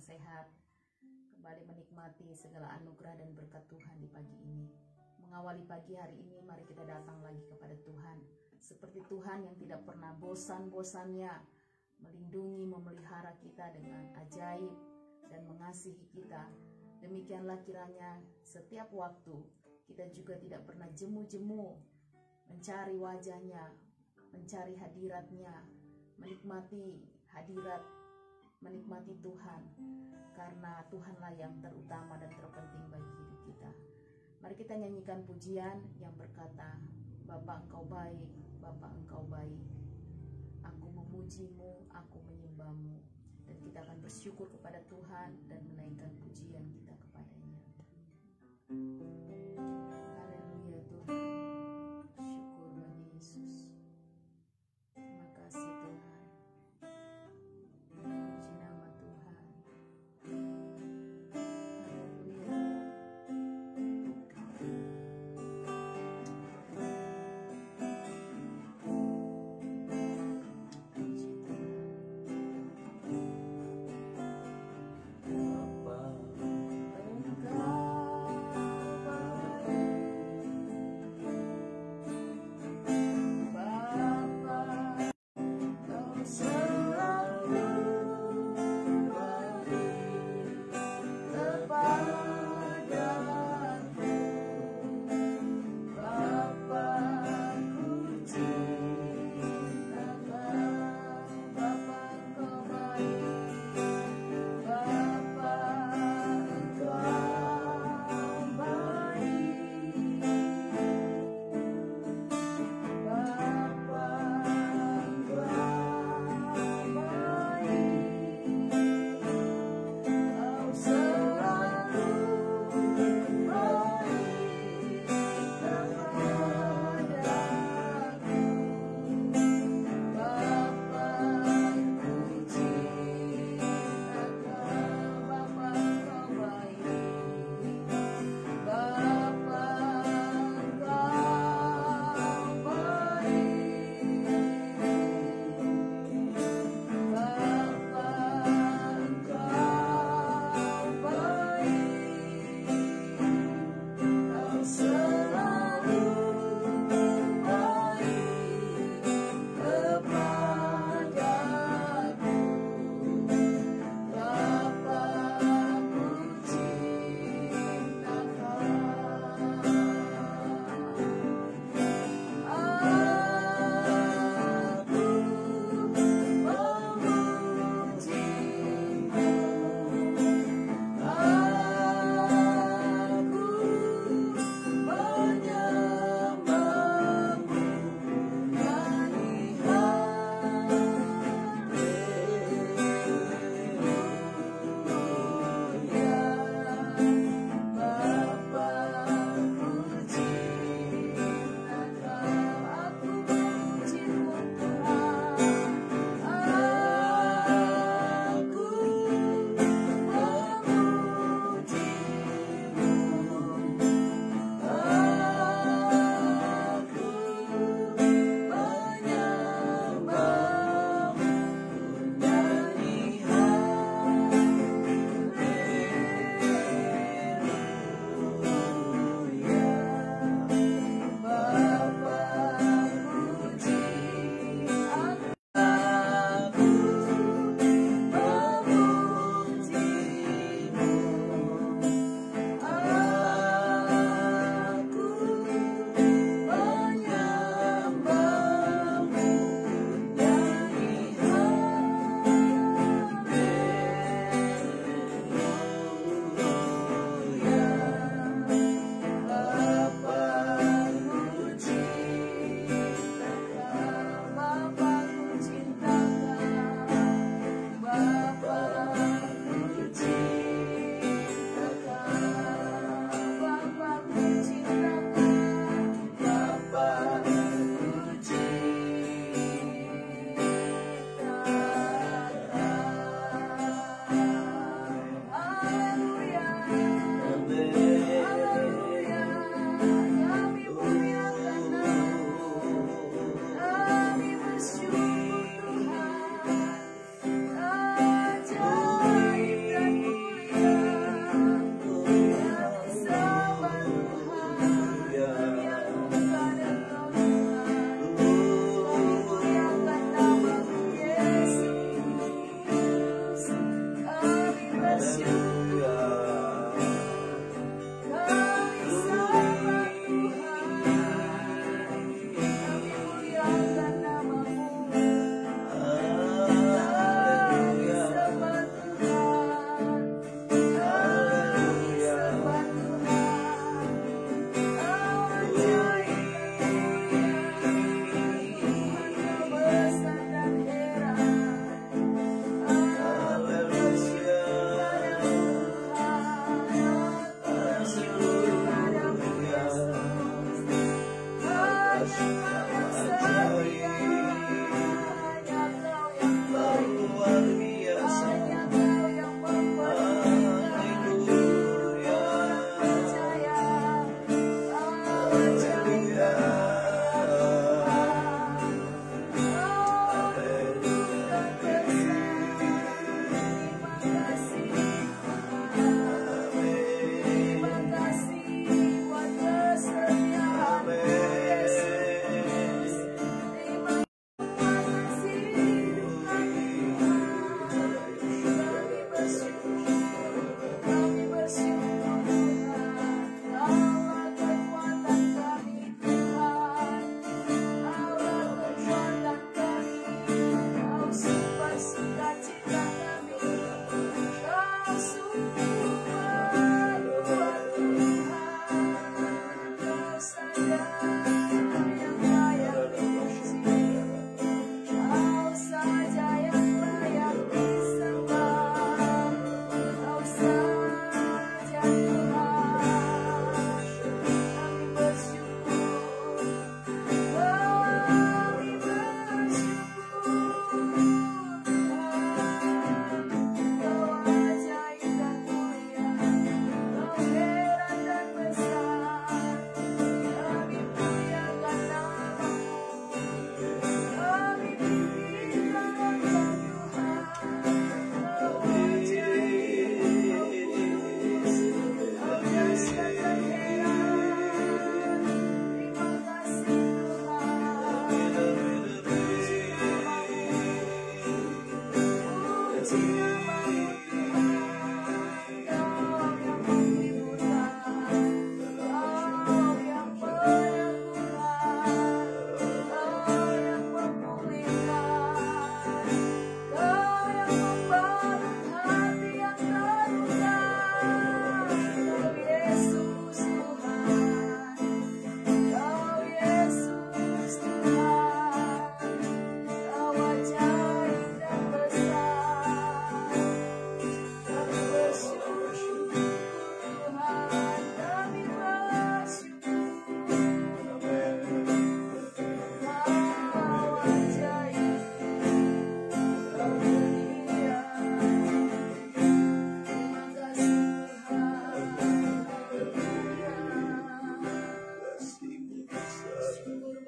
sehat, kembali menikmati segala anugerah dan berkat Tuhan di pagi ini. Mengawali pagi hari ini, mari kita datang lagi kepada Tuhan. Seperti Tuhan yang tidak pernah bosan-bosannya melindungi, memelihara kita dengan ajaib dan mengasihi kita. Demikianlah kiranya setiap waktu kita juga tidak pernah jemu-jemu mencari wajahnya, mencari hadiratnya, menikmati hadirat, menikmati Tuhan, karena Tuhanlah yang terutama dan terpenting bagi hidup kita. Mari kita nyanyikan pujian yang berkata, Bapa Engkau baik, Bapa Engkau baik, aku memujimu, aku menyembahmu. Dan kita akan bersyukur kepada Tuhan dan menaikkan pujian kita kepadanya. Haleluya Tuhan, syukur bagi Yesus. Terima kasih Tuhan. Puji nama Tuhan. Haleluya. Puji Tuhan. Bapa Engkau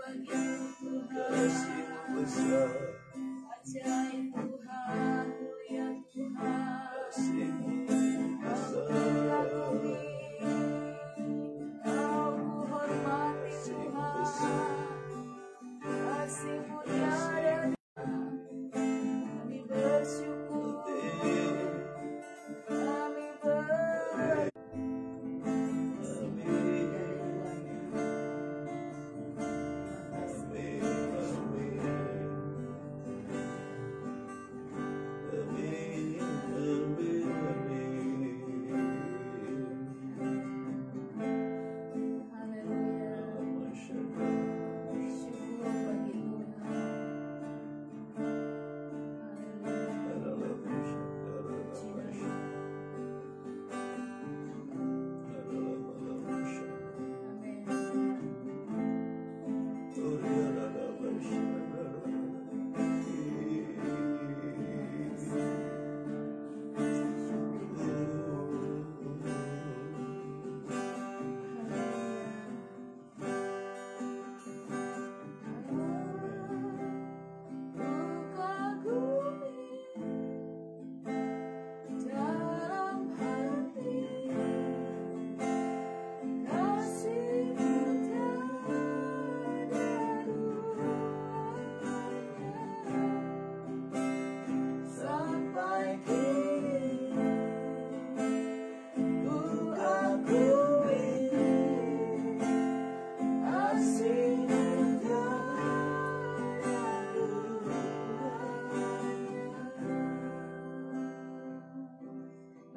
bagimu Tuhan, besar, ajaib Tuhan, mulia Tuhan, kasih-Mu Kau besar, mengagumi, Kau menghormati Tuhan, kasih-Mu tiada kami bersyukur, kami bersyukur.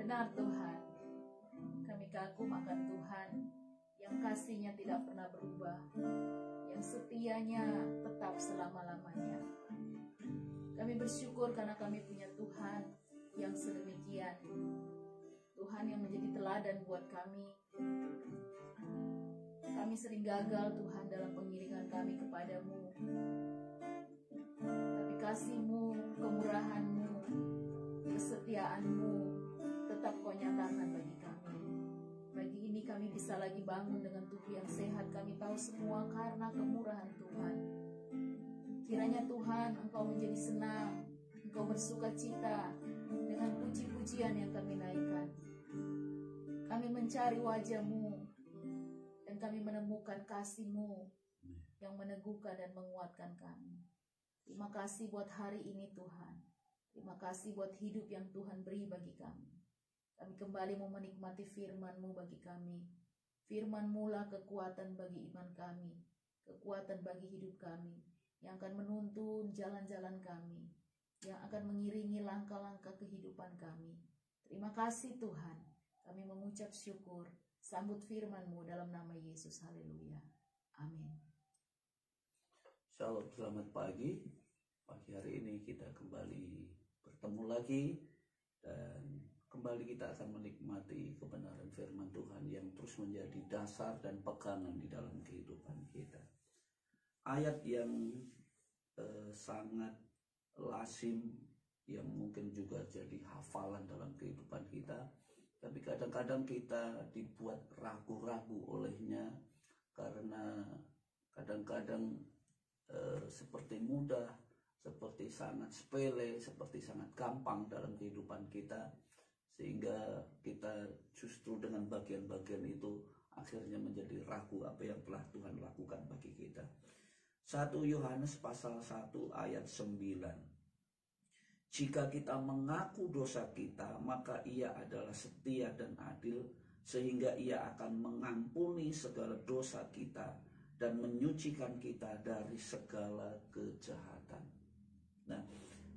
Benar Tuhan, kami kagum akan Tuhan yang kasih-Nya tidak pernah berubah, yang setianya tetap selama-lamanya. Kami bersyukur karena kami punya Tuhan yang sedemikian, Tuhan yang menjadi teladan buat kami. Kami sering gagal Tuhan dalam pengiringan kami kepadamu, tapi kasih-Mu, kemurahan-Mu, kesetiaan-Mu tetap Kau nyatakan bagi kami. Pagi ini kami bisa lagi bangun dengan tubuh yang sehat. Kami tahu semua karena kemurahan Tuhan. Kiranya Tuhan Engkau menjadi senang, Engkau bersuka cita dengan puji-pujian yang kami naikkan. Kami mencari wajah-Mu dan kami menemukan kasih-Mu yang meneguhkan dan menguatkan kami. Terima kasih buat hari ini Tuhan. Terima kasih buat hidup yang Tuhan beri bagi kami. Kami kembali mau menikmati firman-Mu bagi kami. Firman-Mu lah kekuatan bagi iman kami, kekuatan bagi hidup kami, yang akan menuntun jalan-jalan kami, yang akan mengiringi langkah-langkah kehidupan kami. Terima kasih Tuhan. Kami mengucap syukur. Sambut firman-Mu dalam nama Yesus. Haleluya. Amin. Shalom, selamat pagi. Pagi hari ini kita kembali bertemu lagi dan kembali kita akan menikmati kebenaran firman Tuhan yang terus menjadi dasar dan pegangan di dalam kehidupan kita. Ayat yang sangat lazim, yang mungkin juga jadi hafalan dalam kehidupan kita, tapi kadang-kadang kita dibuat ragu-ragu olehnya karena kadang-kadang seperti mudah, seperti sangat sepele, seperti sangat gampang dalam kehidupan kita, sehingga kita justru dengan bagian-bagian itu akhirnya menjadi ragu apa yang telah Tuhan lakukan bagi kita. 1 Yohanes pasal 1 ayat 9. Jika kita mengaku dosa kita, maka Ia adalah setia dan adil, sehingga Ia akan mengampuni segala dosa kita dan menyucikan kita dari segala kejahatan. Nah,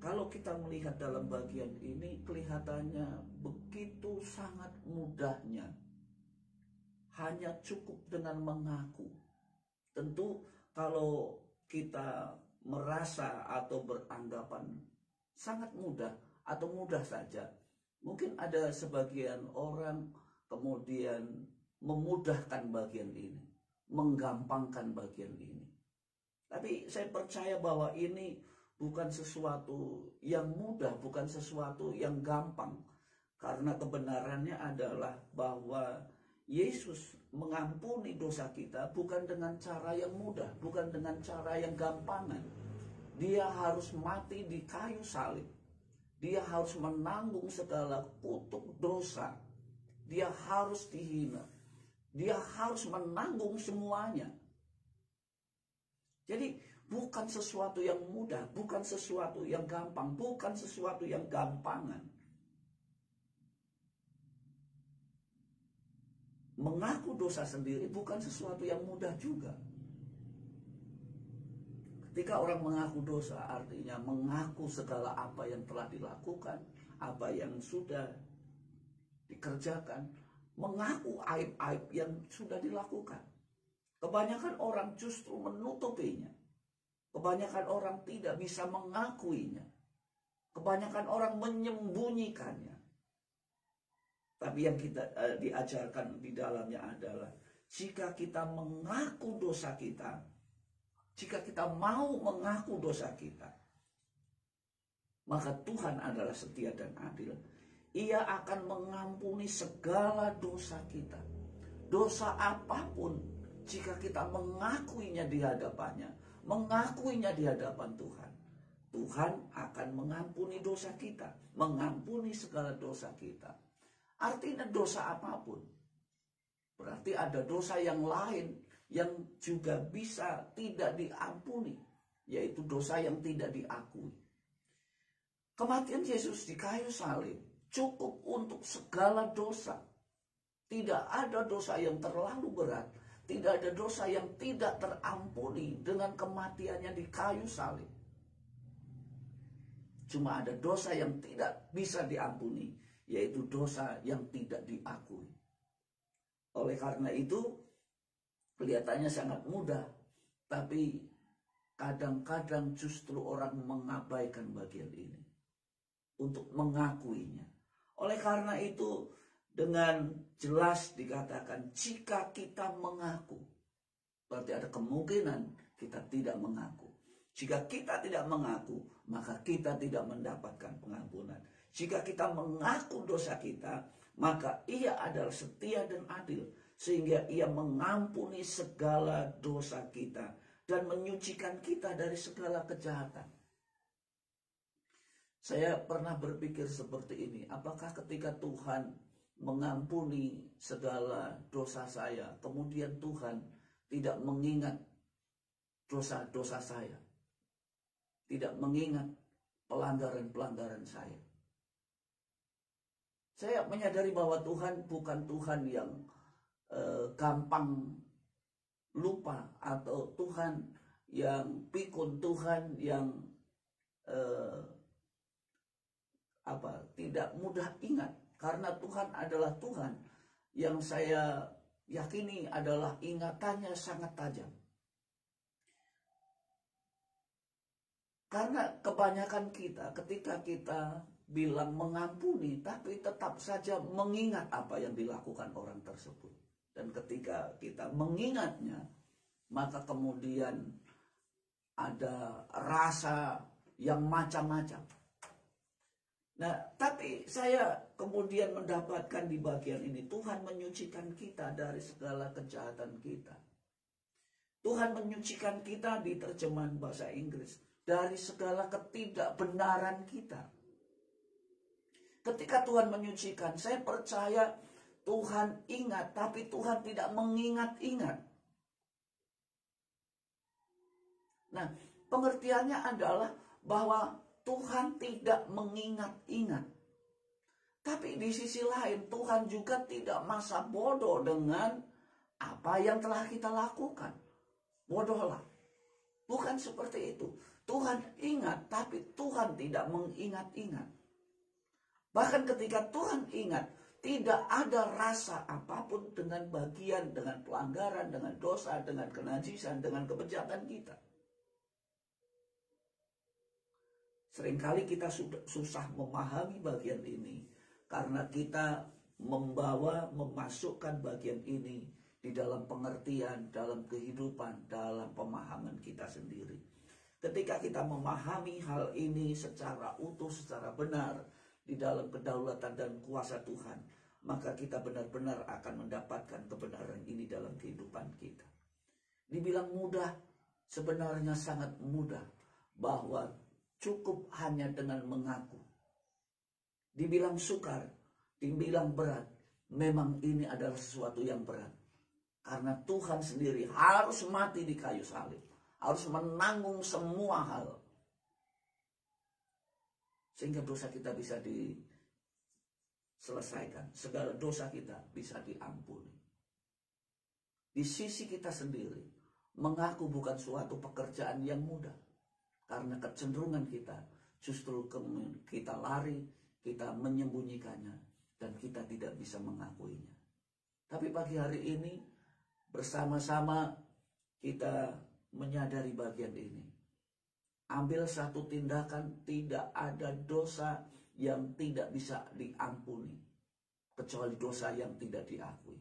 kalau kita melihat dalam bagian ini, kelihatannya begitu sangat mudahnya. Hanya cukup dengan mengaku. Tentu kalau kita merasa atau beranggapan sangat mudah atau mudah saja, mungkin ada sebagian orang kemudian memudahkan bagian ini, menggampangkan bagian ini. Tapi saya percaya bahwa ini bukan sesuatu yang mudah, bukan sesuatu yang gampang. Karena kebenarannya adalah bahwa Yesus mengampuni dosa kita bukan dengan cara yang mudah, bukan dengan cara yang gampangan. Dia harus mati di kayu salib. Dia harus menanggung segala kutuk dosa. Dia harus dihina. Dia harus menanggung semuanya. Jadi bukan sesuatu yang mudah, bukan sesuatu yang gampang, bukan sesuatu yang gampangan. Mengaku dosa sendiri bukan sesuatu yang mudah juga. Ketika orang mengaku dosa, artinya mengaku segala apa yang telah dilakukan, apa yang sudah dikerjakan, mengaku aib-aib yang sudah dilakukan. Kebanyakan orang justru menutupinya. Kebanyakan orang tidak bisa mengakuinya. Kebanyakan orang menyembunyikannya. Tapi yang kita diajarkan di dalamnya adalah jika kita mengaku dosa kita, jika kita mau mengaku dosa kita, maka Tuhan adalah setia dan adil. Ia akan mengampuni segala dosa kita. Dosa apapun, jika kita mengakuinya di hadapannya, mengakuinya di hadapan Tuhan, Tuhan akan mengampuni dosa kita, mengampuni segala dosa kita. Artinya dosa apapun. Berarti ada dosa yang lain yang juga bisa tidak diampuni, yaitu dosa yang tidak diakui. Kematian Yesus di kayu salib cukup untuk segala dosa. Tidak ada dosa yang terlalu berat, tidak ada dosa yang tidak terampuni dengan kematiannya di kayu salib. Cuma ada dosa yang tidak bisa diampuni, yaitu dosa yang tidak diakui. Oleh karena itu, kelihatannya sangat mudah, tapi kadang-kadang justru orang mengabaikan bagian ini untuk mengakuinya. Oleh karena itu, dengan jelas dikatakan jika kita mengaku, berarti ada kemungkinan kita tidak mengaku. Jika kita tidak mengaku, maka kita tidak mendapatkan pengampunan. Jika kita mengaku dosa kita, maka Ia adalah setia dan adil, sehingga Ia mengampuni segala dosa kita dan menyucikan kita dari segala kejahatan. Saya pernah berpikir seperti ini, apakah ketika Tuhan mengampuni segala dosa saya, kemudian Tuhan tidak mengingat dosa-dosa saya, tidak mengingat pelanggaran-pelanggaran saya? Saya menyadari bahwa Tuhan bukan Tuhan yang gampang lupa, atau Tuhan yang pikun, Tuhan yang tidak mudah ingat. Karena Tuhan adalah Tuhan yang saya yakini adalah ingatannya sangat tajam. Karena kebanyakan kita ketika kita bilang mengampuni, tapi tetap saja mengingat apa yang dilakukan orang tersebut. Dan ketika kita mengingatnya, maka kemudian ada rasa yang macam-macam. Nah, tapi saya kemudian mendapatkan di bagian ini, Tuhan menyucikan kita dari segala kejahatan kita. Tuhan menyucikan kita di terjemahan bahasa Inggris dari segala ketidakbenaran kita. Ketika Tuhan menyucikan, saya percaya Tuhan ingat, tapi Tuhan tidak mengingat-ingat. Nah, pengertiannya adalah bahwa Tuhan tidak mengingat-ingat. Tapi di sisi lain, Tuhan juga tidak masa bodoh dengan apa yang telah kita lakukan. Bodohlah. Bukan seperti itu. Tuhan ingat, tapi Tuhan tidak mengingat-ingat. Bahkan ketika Tuhan ingat, tidak ada rasa apapun dengan bagian, dengan pelanggaran, dengan dosa, dengan kenajisan, dengan kebejatan kita. Seringkali kita susah memahami bagian ini karena kita memasukkan bagian ini di dalam pengertian, dalam kehidupan, dalam pemahaman kita sendiri. Ketika kita memahami hal ini secara utuh, secara benar, di dalam kedaulatan dan kuasa Tuhan, maka kita benar-benar akan mendapatkan kebenaran ini dalam kehidupan kita. Dibilang mudah, sebenarnya sangat mudah, bahwa cukup hanya dengan mengaku. Dibilang sukar, dibilang berat, memang ini adalah sesuatu yang berat. Karena Tuhan sendiri harus mati di kayu salib, harus menanggung semua hal, sehingga dosa kita bisa diselesaikan, segala dosa kita bisa diampuni. Di sisi kita sendiri, mengaku bukan suatu pekerjaan yang mudah, karena kecenderungan kita justru kita lari, kita menyembunyikannya, dan kita tidak bisa mengakuinya. Tapi pagi hari ini bersama-sama kita menyadari bagian ini. Ambil satu tindakan, tidak ada dosa yang tidak bisa diampuni, kecuali dosa yang tidak diakui.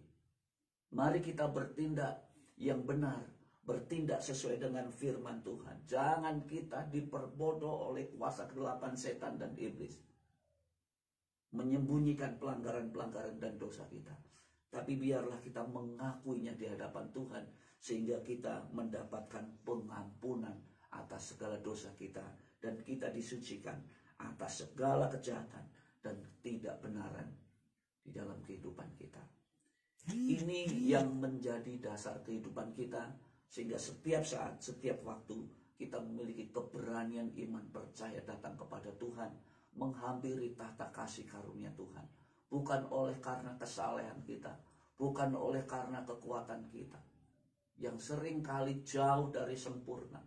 Mari kita bertindak yang benar, bertindak sesuai dengan firman Tuhan. Jangan kita diperbodoh oleh kuasa kegelapan setan dan iblis, menyembunyikan pelanggaran-pelanggaran dan dosa kita. Tapi biarlah kita mengakuinya di hadapan Tuhan, sehingga kita mendapatkan pengampunan atas segala dosa kita, dan kita disucikan atas segala kejahatan dan ketidakbenaran di dalam kehidupan kita. Ini yang menjadi dasar kehidupan kita, sehingga setiap saat, setiap waktu kita memiliki keberanian iman percaya datang kepada Tuhan, menghampiri tahta kasih karunia Tuhan. Bukan oleh karena kesalehan kita, bukan oleh karena kekuatan kita, yang sering kali jauh dari sempurna,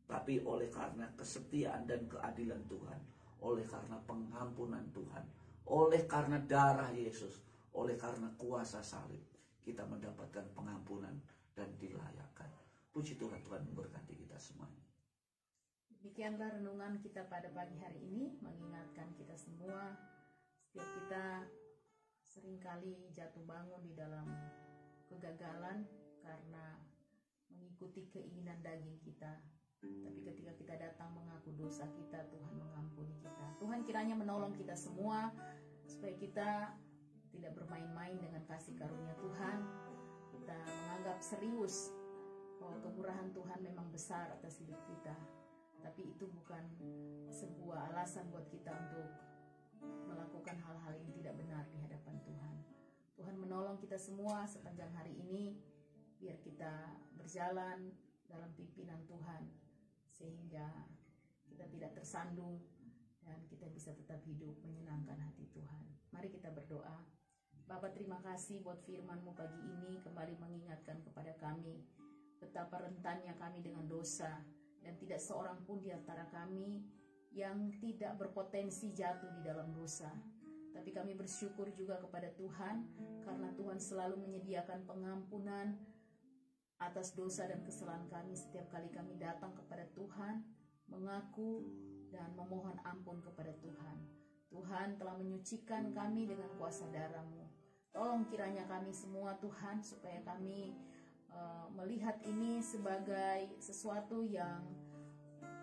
tapi oleh karena kesetiaan dan keadilan Tuhan, oleh karena pengampunan Tuhan, oleh karena darah Yesus, oleh karena kuasa salib, kita mendapatkan pengampunan dan dilayakkan. Puji Tuhan, Tuhan memberkati kita semuanya. Demikianlah renungan kita pada pagi hari ini, mengingatkan kita semua, setiap kita seringkali jatuh bangun di dalam kegagalan karena mengikuti keinginan daging kita. Tapi ketika kita datang mengaku dosa kita, Tuhan mengampuni kita. Tuhan kiranya menolong kita semua supaya kita tidak bermain-main dengan kasih karunia Tuhan. Kita menganggap serius bahwa kemurahan Tuhan memang besar atas hidup kita. Tapi itu bukan sebuah alasan buat kita untuk melakukan hal-hal yang tidak benar di hadapan Tuhan. Tuhan menolong kita semua sepanjang hari ini, biar kita berjalan dalam pimpinan Tuhan, sehingga kita tidak tersandung dan kita bisa tetap hidup menyenangkan hati Tuhan. Mari kita berdoa. Bapa, terima kasih buat firman-Mu pagi ini, kembali mengingatkan kepada kami betapa rentannya kami dengan dosa, dan tidak seorang pun di antara kami yang tidak berpotensi jatuh di dalam dosa. Tapi kami bersyukur juga kepada Tuhan, karena Tuhan selalu menyediakan pengampunan atas dosa dan kesalahan kami setiap kali kami datang kepada Tuhan, mengaku dan memohon ampun kepada Tuhan. Tuhan telah menyucikan kami dengan kuasa darah-Mu. Tolong kiranya kami semua Tuhan, supaya kami melihat ini sebagai sesuatu yang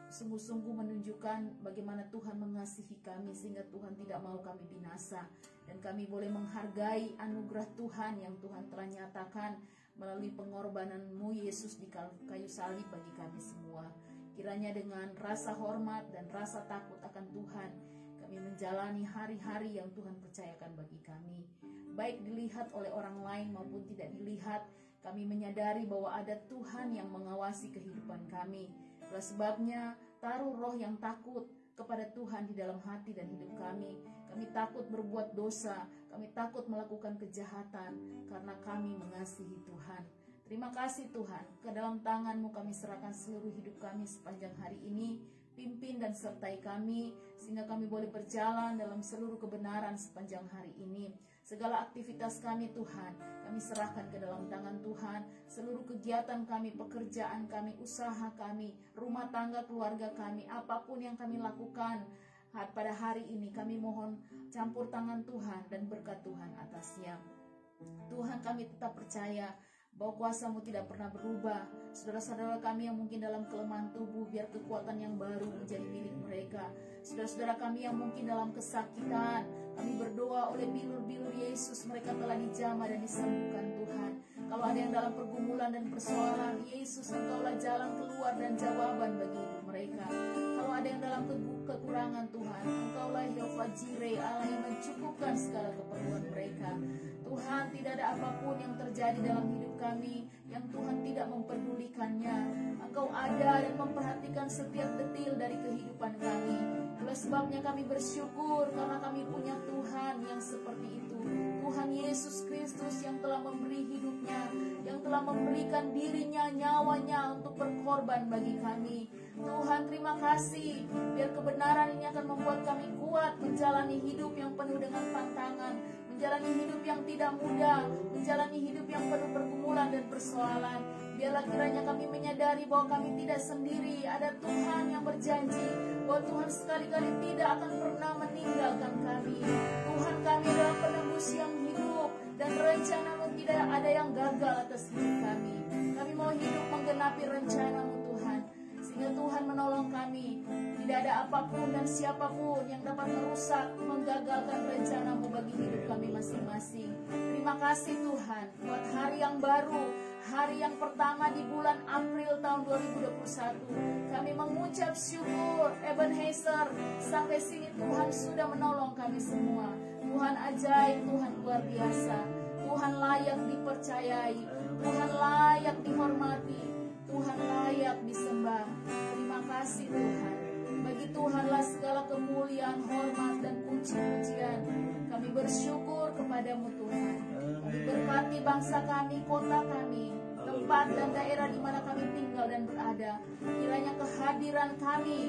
sungguh-sungguh menunjukkan bagaimana Tuhan mengasihi kami, sehingga Tuhan tidak mau kami binasa, dan kami boleh menghargai anugerah Tuhan yang Tuhan telah nyatakan melalui pengorbanan-Mu Yesus di kayu salib bagi kami semua. Kiranya dengan rasa hormat dan rasa takut akan Tuhan, kami menjalani hari-hari yang Tuhan percayakan bagi kami, baik dilihat oleh orang lain maupun tidak dilihat. Kami menyadari bahwa ada Tuhan yang mengawasi kehidupan kami. Itulah sebabnya taruh roh yang takut kepada Tuhan di dalam hati dan hidup kami. Kami takut berbuat dosa, kami takut melakukan kejahatan, karena kami mengasihi Tuhan. Terima kasih Tuhan, ke dalam tangan-Mu kami serahkan seluruh hidup kami sepanjang hari ini. Pimpin dan sertai kami, sehingga kami boleh berjalan dalam seluruh kebenaran sepanjang hari ini. Segala aktivitas kami Tuhan, kami serahkan ke dalam tangan Tuhan. Seluruh kegiatan kami, pekerjaan kami, usaha kami, rumah tangga keluarga kami, apapun yang kami lakukan pada hari ini, kami mohon campur tangan Tuhan dan berkat Tuhan atasnya. Tuhan, kami tetap percaya bahwa kuasa-Mu tidak pernah berubah. Saudara-saudara kami yang mungkin dalam kelemahan tubuh, biar kekuatan yang baru menjadi milik mereka. Saudara-saudara kami yang mungkin dalam kesakitan, kami berdoa oleh bilur-bilur Yesus mereka telah dijamah dan disembuhkan Tuhan. Kalau ada yang dalam pergumulan dan persoalan, Yesus Engkaulah jalan keluar dan jawaban bagi hidup mereka. Kalau ada yang dalam kekurangan Tuhan, Engkaulah Yehova Jireh, Allah yang mencukupkan segala keperluan mereka. Tuhan, tidak ada apapun yang terjadi dalam hidup kami yang Tuhan tidak memperdulikannya. Engkau ada dan memperhatikan setiap detil dari kehidupan kami. Itulah sebabnya kami bersyukur karena kami punya Tuhan yang seperti itu. Tuhan Yesus Kristus yang telah memberi hidupnya, yang telah memberikan dirinya, nyawanya untuk berkorban bagi kami. Tuhan, terima kasih. Biar kebenaran ini akan membuat kami kuat menjalani hidup yang penuh dengan tantangan, menjalani hidup yang tidak mudah, menjalani hidup yang penuh pergumulan dan persoalan. Biarlah kiranya kami menyadari bahwa kami tidak sendiri. Ada Tuhan yang berjanji bahwa Tuhan sekali-kali tidak akan pernah meninggalkan kami. Tuhan, kami adalah penembus yang hidup, dan rencana-Mu tidak ada yang gagal atas hidup kami. Kami mau hidup menggenapi rencana-Mu Tuhan, sehingga Tuhan menolong kami. Tidak ada apapun dan siapapun yang dapat merusak, menggagalkan rencana-Mu bagi hidup kami masing-masing. Terima kasih Tuhan buat hari yang baru, hari yang pertama di bulan April tahun 2021. Kami mengucap syukur, Ebenezer, sampai sini Tuhan sudah menolong kami semua. Tuhan ajaib, Tuhan luar biasa. Tuhan layak dipercayai, Tuhan layak dihormati, Tuhan layak disembah. Terima kasih Tuhan. Bagi Tuhanlah segala kemuliaan, hormat, dan puji-pujian. Kami bersyukur kepadamu Tuhan. Kami berkati bangsa kami, kota kami, tempat dan daerah di mana kami tinggal dan berada. Kiranya kehadiran kami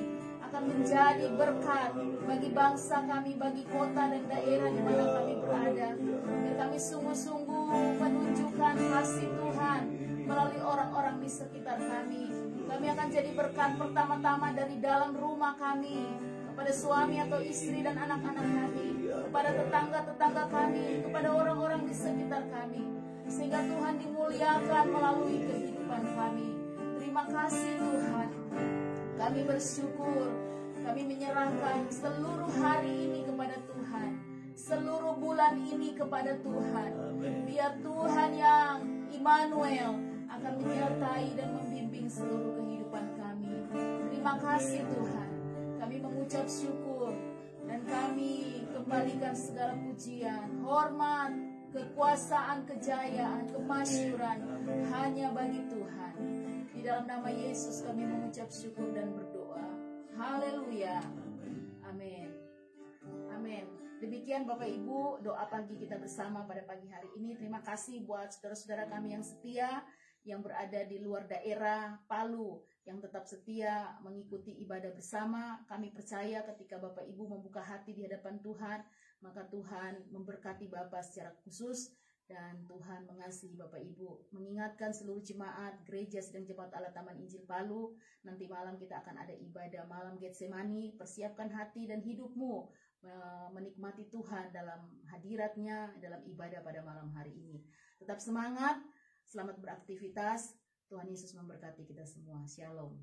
akan menjadi berkat bagi bangsa kami, bagi kota dan daerah di mana kami berada. Biar kami sungguh-sungguh menunjukkan kasih Tuhan melalui orang-orang di sekitar kami. Kami akan jadi berkat pertama-tama dari dalam rumah kami, kepada suami atau istri dan anak-anak kami, kepada tetangga-tetangga kami, kepada orang-orang di sekitar kami, sehingga Tuhan dimuliakan melalui kehidupan kami. Terima kasih Tuhan. Kami bersyukur. Kami menyerahkan seluruh hari ini kepada Tuhan, seluruh bulan ini kepada Tuhan. Biar Tuhan yang Immanuel akan menyertai dan membimbing seluruh kehidupan kami. Terima kasih Tuhan. Kami mengucap syukur dan kami kembalikan segala pujian, hormat, kekuasaan, kejayaan, kemasyuran hanya bagi Tuhan. Di dalam nama Yesus kami mengucap syukur dan berdoa. Haleluya. Amin. Amin. Demikian Bapak Ibu doa pagi kita bersama pada pagi hari ini. Terima kasih buat saudara-saudara kami yang setia, yang berada di luar daerah Palu, yang tetap setia mengikuti ibadah bersama. Kami percaya ketika Bapak Ibu membuka hati di hadapan Tuhan, maka Tuhan memberkati Bapak secara khusus, dan Tuhan mengasihi Bapak Ibu. Mengingatkan seluruh jemaat Gereja Sidang Jemaat Allah Taman Injil Palu, nanti malam kita akan ada ibadah malam Getsemani. Persiapkan hati dan hidupmu menikmati Tuhan dalam hadiratnya, dalam ibadah pada malam hari ini. Tetap semangat, selamat beraktivitas. Tuhan Yesus memberkati kita semua. Shalom.